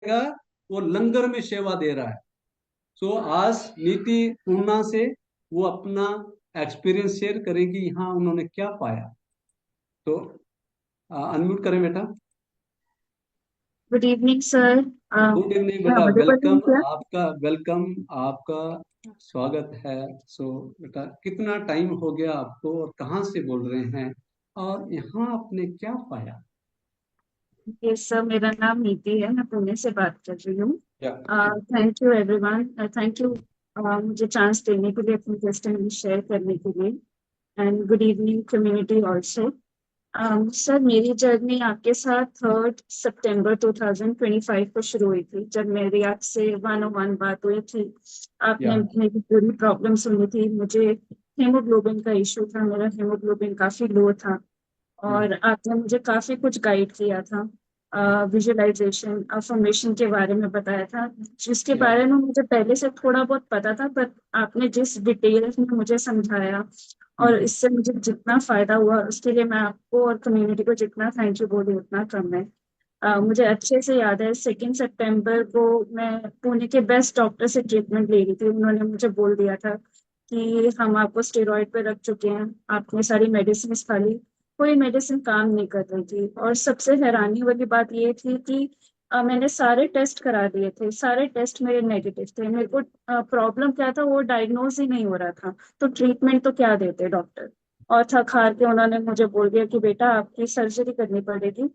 का वो लंगर में सेवा दे रहा है। सो आज नीति पूर्णा से वो अपना एक्सपीरियंस शेयर करेगी, यहाँ उन्होंने क्या पाया। तो अनम्यूट करें बेटा। Good evening sir. Good evening मैं बेटा, अवेलेबल हूँ वेलकम क्या? आपका, वेलकम आपका, स्वागत है। सो बेटा, कितना टाइम हो गया आपको और कहाँ से बोल रहे हैं और यहाँ आपने क्या पाया? ये सर, मेरा नाम नीति है, मैं पुणे से बात कर रही हूँ। या thank you everyone, thank you मुझे चांस देने के लिए, अपनी टेस्टिंग शेयर करने के लिए। And good evening community also. Sir, मेरी जर्नी आपके साथ 3 सितंबर 2025 को शुरू हुई थी, जब मेरी आपसे वन ऑन वन बात हुई थी। या आपने मेरी पूरी प्रॉब्लम सुनी थी। मुझे हेमोग्लोबिन का इशू था, मेरा हेमोग्लोबिन काफी लो था। और आपने मुझे काफी कुछ गाइड किया था, विजुअलाइजेशन अफर्मेशन के बारे में बताया था, जिसके या बारे में मुझे पहले से थोड़ा बहुत पता था, पर आपने जिस डिटेल में मुझे समझाया और इससे मुझे जितना फायदा हुआ, उसके लिए मैं आपको और कम्युनिटी को जितना थैंक यू बोलूँ उतना कम है। मुझे अच्छे से याद है, 2 सितंबर को मैं पुणे के बेस्ट डॉक्टर से ट्रीटमेंट ले रही थी। उन्होंने मुझे बोल दिया था कि हम आपको स्टेरॉइड पे रख चुके हैं, आपने सारी मेडिसिन खा ली, कोई मेडिसिन काम नहीं कर रही थी। और सबसे हैरानी वाली बात ये थी कि मैंने सारे टेस्ट करा दिए थे, सारे टेस्ट मेरे नेगेटिव थे। मेरे को प्रॉब्लम क्या था वो डायग्नोज ही नहीं हो रहा था, तो ट्रीटमेंट तो क्या देते डॉक्टर। और थक हार के उन्होंने मुझे बोल दिया कि बेटा आपकी सर्जरी करनी पड़ेगी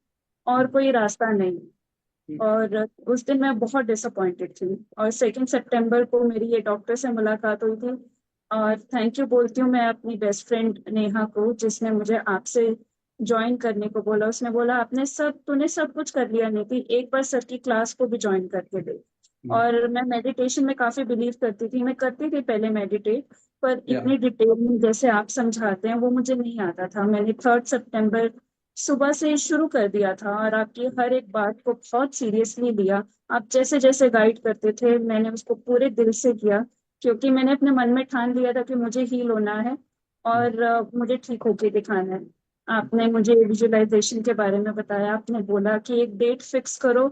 और कोई रास्ता नहीं। और उस दिन मैं बहुत डिसअपॉइंटेड थी। और 2 सितंबर को मेरी ये डॉक्टर से मुलाकात हुई थी। और थैंक यू बोलती हूँ मैं अपनी बेस्ट फ्रेंड नेहा को, जिसने मुझे आपसे ज्वाइन करने को बोला। उसने बोला आपने सब तूने सब कुछ कर लिया नहीं थी, एक बार सर की क्लास को भी ज्वाइन करके दे। और मैं मेडिटेशन में काफी बिलीव करती थी, मैं करती थी पहले मेडिटेट, पर या इतनी डिटेल में जैसे आप समझाते हैं वो मुझे नहीं आता था। मैंने 3 सितंबर सुबह से शुरू कर दिया था और आपकी हर एक बात को बहुत सीरियसली लिया। आप जैसे जैसे गाइड करते थे मैंने उसको पूरे दिल से किया, क्योंकि मैंने अपने मन में ठान लिया था कि मुझे हील होना है और मुझे ठीक होके दिखाना है। आपने मुझे विजुअलाइजेशन के बारे में बताया, आपने बोला कि एक डेट फिक्स करो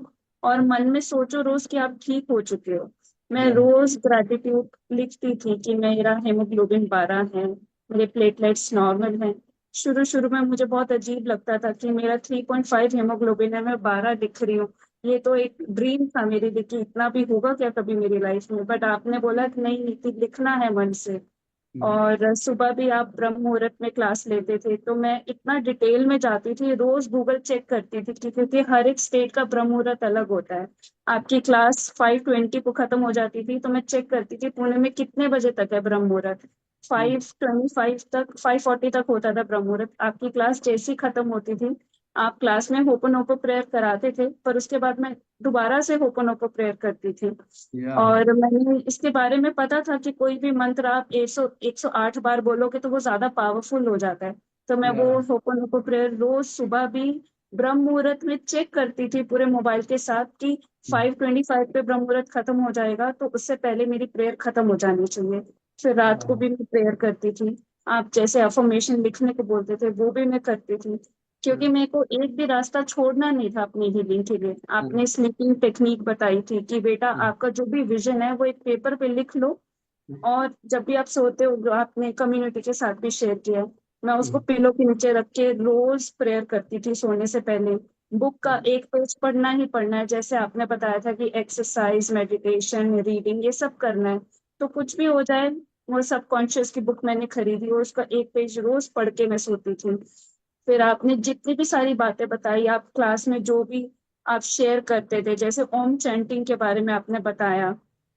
और मन में सोचो रोज कि आप ठीक हो चुके हो। मैं या रोज ग्रेटिट्यूड लिखती थी कि मेरा हेमोग्लोबिन 12 है, मेरे प्लेटलेट्स नॉर्मल हैं। शुरू शुरू में मुझे बहुत अजीब लगता था कि मेरा 3.5 हेमोग्लोबिन है, मैं 12 दिख रही हूँ। ये तो एक ड्रीम था मेरे लिए कि इतना भी होगा क्या कभी मेरी लाइफ में। बट आपने बोला कि नहीं नीति, लिखना है मन से। और सुबह भी आप ब्रह्म मुहूर्त में क्लास लेते थे, तो मैं इतना डिटेल में जाती थी, रोज गूगल चेक करती थी क्योंकि हर एक स्टेट का ब्रह्म मुहूर्त अलग होता है। आपकी क्लास 5:20 को खत्म हो जाती थी, तो मैं चेक करती थी पुणे में कितने बजे तक है ब्रह्म मुहूर्त। 5:25 तक, 5:40 तक होता था ब्रह्म मुहूर्त। आपकी क्लास जैसी ही खत्म होती थी, आप क्लास में होपनोपो प्रेयर कराते थे, पर उसके बाद मैं दोबारा से होपनोपो प्रेयर करती थी। या और मैंने इसके बारे में पता था कि कोई भी मंत्र आप 108 बार बोलोगे तो वो ज्यादा पावरफुल हो जाता है। तो मैं या वो होपोनोपो प्रेयर रोज सुबह भी ब्रह्म मुहूर्त में चेक करती थी पूरे मोबाइल के साथ कि 5:25 पे ब्रह्म मुहूर्त खत्म हो जाएगा, तो उससे पहले मेरी प्रेयर खत्म हो जानी चाहिए। फिर रात को भी मैं प्रेयर करती थी। आप जैसे अफर्मेशन लिखने को बोलते थे वो भी मैं करती थी, क्योंकि मेरे को एक भी रास्ता छोड़ना नहीं था अपनी हीलिंग के लिए। आपने स्लीपिंग टेक्निक बताई थी कि बेटा आपका जो भी विजन है वो एक पेपर पे लिख लो, और जब भी आप सोते हो, जो आपने कम्युनिटी के साथ भी शेयर किया है, मैं उसको पिलो के नीचे रख के रोज प्रेयर करती थी सोने से पहले। बुक का एक पेज पढ़ना ही पढ़ना है, जैसे आपने बताया था कि एक्सरसाइज मेडिटेशन रीडिंग ये सब करना है, तो कुछ भी हो जाए। वो सबकॉन्शियस की बुक मैंने खरीदी और उसका एक पेज रोज पढ़ के मैं सोती थी। फिर आपने जितनी भी सारी बातें बताई, आप क्लास में जो भी आप शेयर करते थे, जैसे ओम चैंटिंग के बारे में आपने बताया,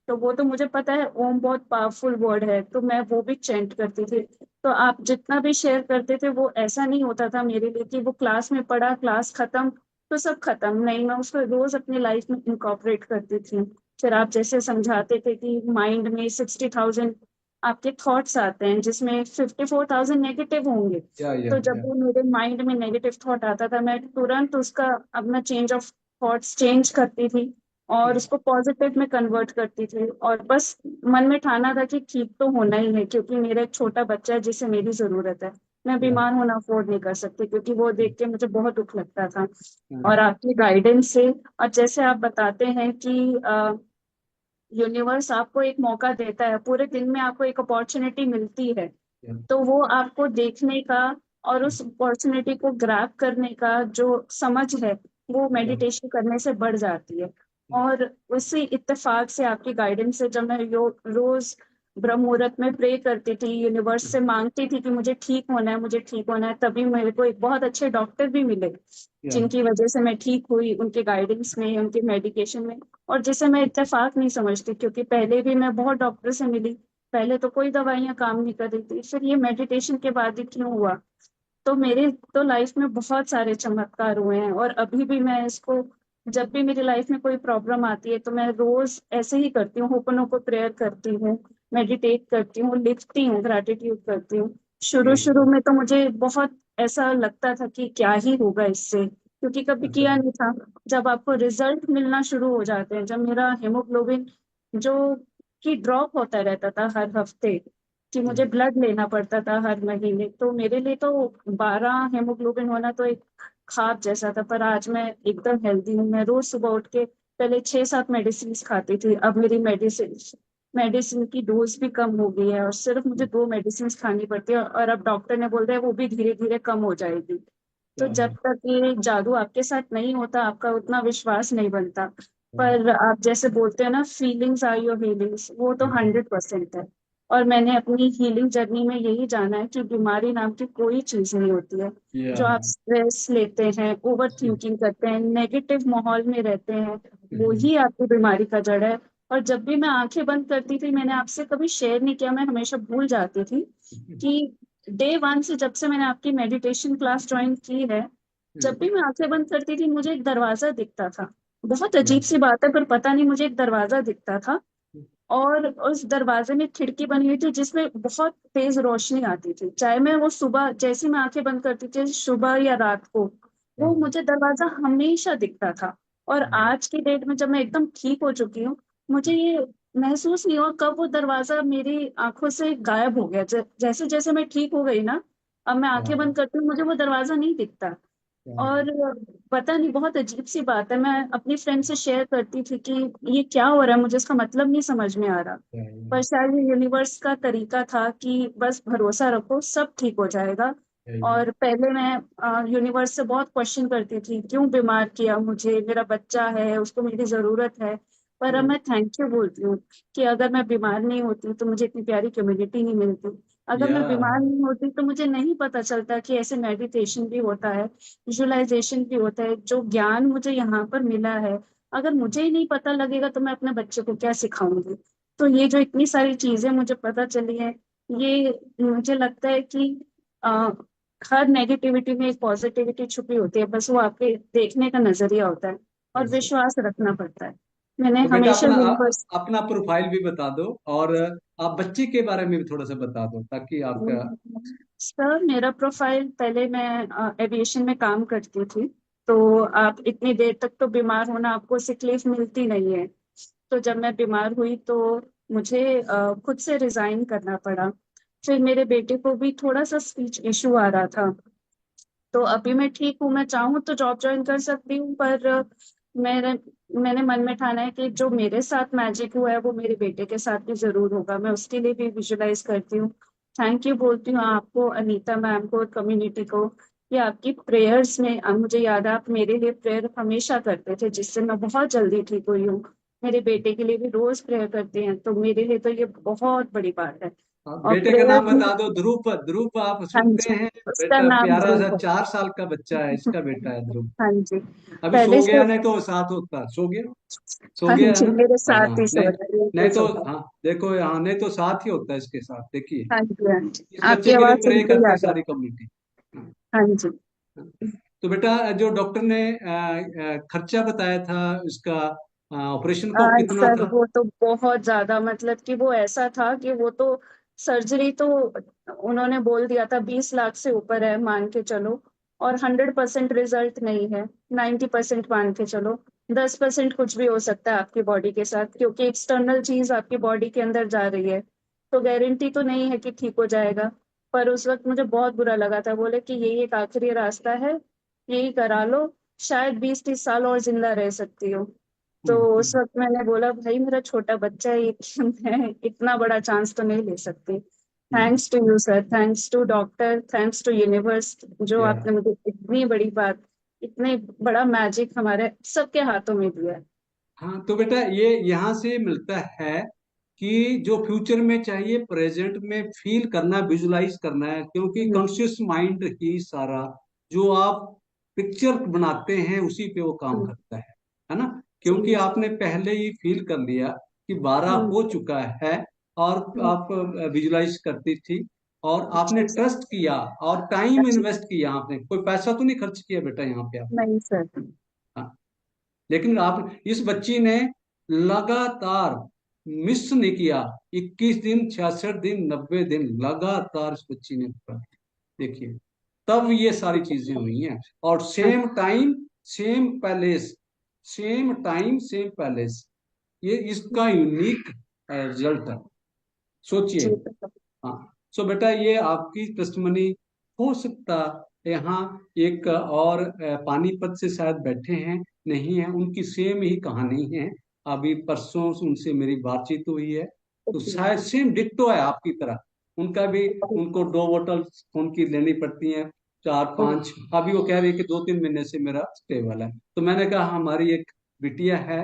तो वो तो मुझे पता है, ओम बहुत पावरफुल वर्ड है, तो मैं वो भी चैंट करती थी। तो आप जितना भी शेयर करते थे वो ऐसा नहीं होता था मेरे लिए कि वो क्लास में पढ़ा, क्लास खत्म तो सब खत्म, नहीं, मैं उसको रोज अपनी लाइफ में इंकॉर्पोरेट करती थी। फिर आप जैसे समझाते थे कि माइंड में 60,000 आपके थॉट्स आते हैं, जिसमें 54,000 नेगेटिव होंगे। तो जब या वो मेरे माइंड में नेगेटिव थॉट आता था, मैं तुरंत उसका अपना चेंज ऑफ थॉट्स चेंज करती थी और उसको पॉजिटिव में कन्वर्ट करती थी। और बस मन में ठाना था कि ठीक तो होना ही है, क्योंकि मेरा एक छोटा बच्चा है जिसे मेरी जरूरत है। मैं या बीमार होना अफोर्ड नहीं कर सकती, क्योंकि वो देख के मुझे बहुत दुख लगता था। या और आपकी गाइडेंस से, और जैसे आप बताते हैं कि यूनिवर्स आपको एक मौका देता है, पूरे दिन में आपको एक अपॉर्चुनिटी मिलती है, तो वो आपको देखने का और उस अपॉर्चुनिटी को ग्रैब करने का जो समझ है, वो या मेडिटेशन करने से बढ़ जाती है। और उसी इत्तेफाक से, आपकी गाइडेंस से, जब मैं रोज ब्रह्म मुहूर्त में प्रे करती थी, यूनिवर्स से मांगती थी कि मुझे ठीक होना है, मुझे ठीक होना है, तभी मेरे को एक बहुत अच्छे डॉक्टर भी मिले, या जिनकी वजह से मैं ठीक हुई, उनके गाइडेंस में, उनके मेडिकेशन में। और जिसे मैं इत्तेफाक नहीं समझती, क्योंकि पहले भी मैं बहुत डॉक्टर से मिली, पहले तो कोई दवाइयां काम नहीं कर रही थी, फिर ये मेडिटेशन के बाद ही क्यों हुआ। तो मेरे तो लाइफ में बहुत सारे चमत्कार हुए हैं, और अभी भी मैं इसको, जब भी मेरी लाइफ में कोई प्रॉब्लम आती है, तो मैं रोज ऐसे ही करती हूँ, होपनोपो प्रेयर करती हूँ, मेडिटेट करती हूँ, लिखती हूँ, ग्रैटिट्यूड करती हूँ। शुरू ग्रेट। शुरू में तो मुझे बहुत ऐसा लगता था कि क्या ही होगा इससे, क्योंकि कभी अच्छा। किया नहीं था। जब आपको रिजल्ट मिलना शुरू हो जाते हैं, जब मेरा हेमोग्लोबिन जो कि ड्रॉप होता रहता था हर हफ्ते, कि मुझे ब्लड लेना पड़ता था हर महीने, तो मेरे लिए तो 12 हेमोग्लोबिन होना तो एक ख्वाब जैसा था। पर आज मैं एकदम हेल्दी हूँ। मैं रोज सुबह उठ के पहले 6-7 मेडिसिन खाती थी, अब मेरी मेडिसिन मेडिसिन की डोज भी कम हो गई है, और सिर्फ मुझे 2 मेडिसिन खानी पड़ती है, और अब डॉक्टर ने बोल रहे हैं वो भी धीरे धीरे कम हो जाएगी। तो क्या जब है? तक ये जादू आपके साथ नहीं होता, आपका उतना विश्वास नहीं बनता। हाँ, पर आप जैसे बोलते हैं ना, फीलिंग्स आर योर हीलिंग्स, वो तो 100% है। और मैंने अपनी हीलिंग जर्नी में यही जाना है कि बीमारी नाम की कोई चीज नहीं होती है। या जो आप स्ट्रेस लेते हैं, ओवर थिंकिंग करते हैं, नेगेटिव माहौल में रहते हैं, वो ही आपकी बीमारी का जड़ है। और जब भी मैं आंखें बंद करती थी, मैंने आपसे कभी शेयर नहीं किया, मैं हमेशा भूल जाती थी कि डे 1 से, जब से मैंने आपकी मेडिटेशन क्लास ज्वाइन की है, जब भी मैं आंखें बंद करती थी, मुझे एक दरवाजा दिखता था। बहुत अजीब सी बात है, पर पता नहीं, मुझे एक दरवाजा दिखता था, और उस दरवाजे में खिड़की बनी हुई थी, जिसमें बहुत तेज रोशनी आती थी, चाहे मैं वो सुबह, जैसे मैं आंखें बंद करती थी सुबह या रात को, वो मुझे दरवाजा हमेशा दिखता था। और आज की डेट में, जब मैं एकदम ठीक हो चुकी हूँ, मुझे ये महसूस नहीं हुआ कब वो दरवाजा मेरी आंखों से गायब हो गया। जैसे जैसे मैं ठीक हो गई ना, अब मैं आंखें बंद करती हूँ, मुझे वो दरवाजा नहीं दिखता। और पता नहीं, बहुत अजीब सी बात है। मैं अपनी फ्रेंड से शेयर करती थी कि ये क्या हो रहा है, मुझे इसका मतलब नहीं समझ में आ रहा। पर शायद ये यूनिवर्स का तरीका था कि बस भरोसा रखो, सब ठीक हो जाएगा। और पहले मैं यूनिवर्स से बहुत क्वेश्चन करती थी, क्यों बीमार किया मुझे, मेरा बच्चा है, उसको मेरी जरूरत है। पर अब मैं थैंक यू बोलती हूँ कि अगर मैं बीमार नहीं होती तो मुझे इतनी प्यारी कम्युनिटी नहीं मिलती। अगर मैं बीमार नहीं होती तो मुझे नहीं पता चलता कि ऐसे मेडिटेशन भी होता है, विजुअलाइजेशन भी होता है। जो ज्ञान मुझे यहाँ पर मिला है, अगर मुझे ही नहीं पता लगेगा तो मैं अपने बच्चे को क्या सिखाऊंगी। तो ये जो इतनी सारी चीजें मुझे पता चली है, ये मुझे लगता है कि आ, हर नेगेटिविटी में एक पॉजिटिविटी छुपी होती है, बस वो आपके देखने का नजरिया होता है, और यस। विश्वास रखना पड़ता है। मैंने तो बेटा हमेशा अपना यूनिवर्स अपना प्रोफाइल भी बता दो, और आप बच्चे के बारे में भी थोड़ा सा बता दो, ताकि आपका। सर, मेरा प्रोफाइल, पहले मैं एविएशन में काम करती थी, तो आप इतनी देर तक तो बीमार होना, आपको सिक लीव मिलती नहीं है। तो जब मैं बीमार हुई तो मुझे खुद से रिजाइन करना पड़ा। फिर मेरे बेटे को भी थोड़ा सा स्पीच इशू आ रहा था, तो अभी मैं ठीक हूँ, मैं चाहूँ तो जॉब ज्वाइन कर सकती हूँ। पर मेरे मैंने मन में ठाना है कि जो मेरे साथ मैजिक हुआ है, वो मेरे बेटे के साथ भी जरूर होगा। मैं उसके लिए भी विजुलाइज करती हूँ। थैंक यू बोलती हूँ आपको, अनीता मैम को और कम्युनिटी को, कि आपकी प्रेयर्स में, मुझे याद है आप मेरे लिए प्रेयर हमेशा करते थे, जिससे मैं बहुत जल्दी ठीक हुई हूँ। मेरे बेटे के लिए भी रोज प्रेयर करते हैं, तो मेरे लिए तो ये बहुत बड़ी बात है। और बेटे का प्रेयर नाम भी, बता दो, ध्रुव। ध्रुव आप हाँ सुनते जी, हैं? उसका बेटा नाम प्यारा सा ध्रुव 4 साल का बच्चा है, इसका बेटा है ध्रुव। है। हाँ जी। अभी पहले सो से, गया, नहीं तो साथ होता। सो गया? सो हाँ गया है जी, ना? मेरे साथ हाँ, ही सो नहीं, रहा है, नहीं बिल्कुल तो, सो रहा है। हाँ देखो, हाँ नहीं तो साथ ही होता है इसके साथ, देखिए। हाँ जी, हाँ जी, इस आपकी बच्चे के लिए आवाज सुन प्रे के करते हैं याद सारी आता है। कम्युनिटी। हाँ जी। तो बेटा, जो डॉक्टर ने खर्चा बताया था उसका, ऑपरेशन को, कितना सर, था? वो तो बहुत ज्यादा, मतलब कि वो ऐसा था कि वो तो सर्जरी तो उन्होंने बोल दिया था 20 लाख से ऊपर है, मान के चलो। और 100% रिजल्ट नहीं है, 90% मान के चलो। 10% कुछ भी हो सकता है आपकी बॉडी के साथ, क्योंकि एक्सटर्नल चीज आपकी बॉडी के अंदर जा रही है, तो गारंटी तो नहीं है कि ठीक हो जाएगा। पर उस वक्त मुझे बहुत बुरा लगा था। बोले कि यही एक आखिरी रास्ता है, यही करा लो, शायद 20-30 साल और जिंदा रह सकती हो। तो उस हम्म, वक्त मैंने बोला भाई मेरा छोटा बच्चा है, मैं इतना बड़ा चांस तो नहीं ले सकती। Hmm, thanks to you sir, thanks to doctor, thanks to universe, जो या आपने मुझे इतनी बड़ी बात, इतने बड़ा मैजिक हमारे सबके हाथों में दिया है। हाँ, तो बेटा ये यहाँ से मिलता है कि जो फ्यूचर में चाहिए प्रेजेंट में फील करना, विजुलाइज करना है, क्योंकि हम्म, कॉन्शियस माइंड ही सारा जो आप पिक्चर बनाते हैं उसी पे वो काम हम्म, करता है ना। क्योंकि जी, आपने पहले ही फील कर लिया कि 12 हम्म, हो चुका है, और हम्म, आप विजुलाइज करती थी, और आपने जी सर। ट्रस्ट किया और टाइम अच्छा, इन्वेस्ट किया, आपने कोई पैसा तो नहीं खर्च किया बेटा यहाँ पे आपने। नहीं सर। हाँ, लेकिन आप इस बच्ची ने लगातार मिस नहीं किया, 21 दिन, 66 दिन, 90 दिन लगातार इस बच्ची ने पढ़ा। देखिए, तब ये सारी चीजें हुई हैं। और same time, same palace, same time, same palace, ये इसका यूनिक रिजल्ट है। सोचिए। जी, हाँ, सो बेटा ये आपकी टेस्टमनी हो सकता। यहाँ एक और पानीपत से शायद बैठे हैं, नहीं है, उनकी सेम ही कहानी है। अभी परसों उनसे मेरी बातचीत हुई है, तो शायद सेम डिट्टो है आपकी तरह। उनका भी, उनको 2 बोतल खून की लेनी पड़ती हैं, 4-5। अभी वो कह रही है कि 2-3 महीने से मेरा स्टेबल है। तो मैंने कहा हमारी एक बिटिया है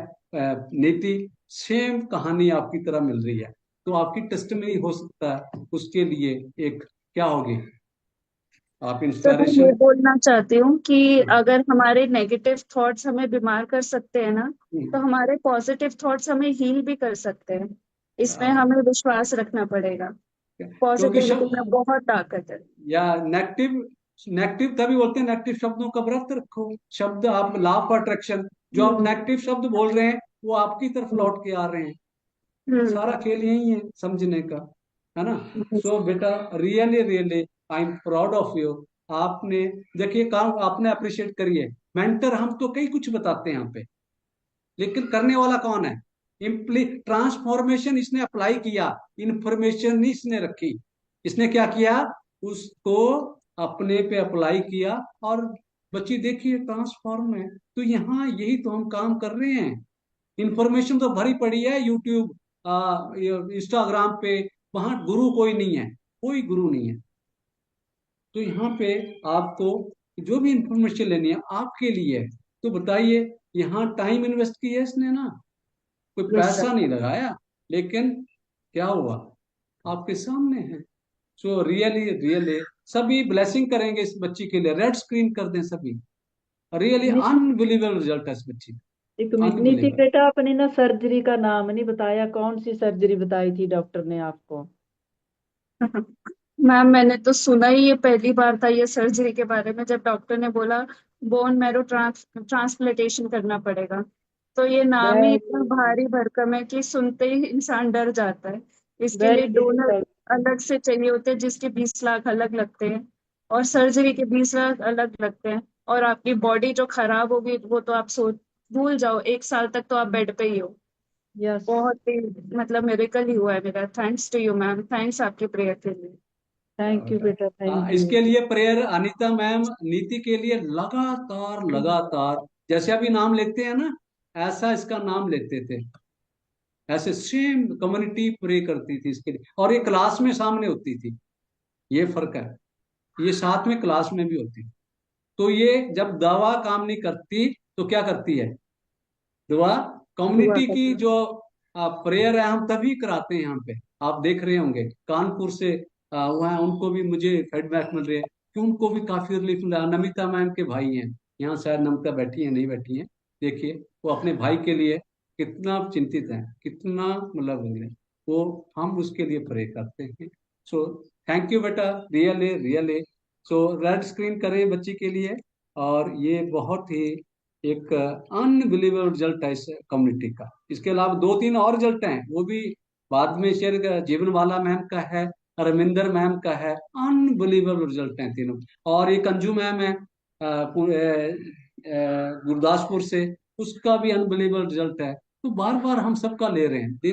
नीति, सेम कहानी आपकी तरह मिल रही है। तो आपकी टेस्टमनी हो सकता है उसके लिए एक क्या होगी, आप सर मैं ये इंस्पिरेशन। बोलना चाहती हूँ कि अगर हमारे नेगेटिव थॉट्स हमें बीमार कर सकते हैं ना, तो हमारे पॉजिटिव थॉट्स हमें हील भी कर सकते हैं। इसमें हमें विश्वास रखना पड़ेगा। क्योंकि पॉजिटिविटी में बहुत ताकत है। या नेगेटिव, नेगेटिव तभी बोलते हैं नेगेटिव शब्दों का व्रत रखो। शब्द आप लॉ ऑफ अट्रैक्शन, जो आप हम्म, नेगेटिव शब्द बोल रहे हैं वो आपकी तरफ हम्म, लौट के आ रहे हैं। सारा हम्म, खेल यही है समझने का, है ना। सो बेटा, really really I am proud of you. आपने, देखिए, काम आपने अप्रिशिएट करिए। मेंटर हम तो कई कुछ बताते हैं यहाँ पे, लेकिन करने वाला कौन है। इम्प्ली ट्रांसफॉर्मेशन इसने अप्लाई किया, इंफॉर्मेशन नहीं इसने रखी। इसने क्या किया, उसको अपने पे अप्लाई किया, और बच्ची देखिए ट्रांसफॉर्म है। तो यहाँ यही तो हम काम कर रहे हैं। इंफॉर्मेशन तो भरी पड़ी है यूट्यूब, इंस्टाग्राम पे, वहां गुरु कोई नहीं है, कोई गुरु नहीं है। तो यहाँ पे आपको जो भी इंफॉर्मेशन लेनी है आपके लिए है। तो बताइए, यहाँ टाइम इन्वेस्ट किया है इसने ना, कोई यस सर। पैसा नहीं लगाया, लेकिन क्या हुआ, आपके सामने है। सो रियली रियली सभी ब्लेसिंग करेंगे इस बच्ची के लिए, रेड स्क्रीन कर दें सभी। रियली नि- अनबिलीवेबल रिजल्ट है इस बच्ची एक का, नीति अनबिलीवेबल। बेटा, आपने ना सर्जरी का नाम नहीं बताया, कौन सी सर्जरी बताई थी डॉक्टर ने आपको? मैम मैंने तो सुना ही, ये पहली बार था ये सर्जरी के बारे में, जब डॉक्टर ने बोला बोन मैरो ट्रांसप्लांटेशन करना पड़ेगा। तो ये नाम ही इतना वेरी भारी भरकम है कि सुनते ही इंसान डर जाता है। इसके लिए वेरी डोनर डिफिकल्ट। अलग से चाहिए होते हैं, जिसके 20 लाख अलग लगते हैं, और सर्जरी के 20 लाख अलग लगते हैं। और आपकी बॉडी जो खराब होगी वो तो आप सोच भूल जाओ, 1 साल तक तो आप बेड पे ही हो। यस। बहुत ही मतलब मेरेकल ही हुआ है मेरा। Thanks to you ma'am, thanks आपकी प्रेयर के लिए। क्या थैंक यू होता है। बेटा, थैंक यू। इसके लिए प्रेयर अनीता मैम, नीति के लिए लगातार लगातार, जैसे अभी नाम लेते हैं ना, ऐसा इसका नाम लेते थे, ऐसे सेम कम्युनिटी प्रे करती थी इसके लिए, और ये क्लास में सामने होती थी। ये फर्क है, ये साथ में क्लास में भी होती। तो ये जब दवा काम नहीं करती तो क्या करती है, दुआ। दुआ कम्युनिटी की करना। जो प्रेयर है हम तभी कराते हैं यहाँ पे। आप देख रहे होंगे कानपुर से हुआ है, उनको भी मुझे फीडबैक मिल रहे हैं कि उनको भी काफी रिलीफ मिला। नमिता मैम के भाई हैं, यहाँ शायद नमिता बैठी है, नहीं बैठी है, देखिए वो अपने भाई के लिए कितना चिंतित है, कितना मतलब वो, हम उसके लिए प्रे करते हैं। सो थैंक यू बेटा, रियली रियली। सो रेड स्क्रीन करें बच्ची के लिए, और ये बहुत ही एक अनबिलीवेबल रिजल्ट है इस कम्युनिटी का। इसके अलावा 2-3 और रिजल्ट हैं, वो भी बाद में शेयर कर। जीवन वाला मैम का है, रविंदर मैम का है, अनबिलीवेबल रिजल्ट हैं तीनों। और एक अंजू मैम है गुरदासपुर से, उसका भी अनबिलीवेबल रिजल्ट है। तो बार बार हम सबका ले रहे हैं दिन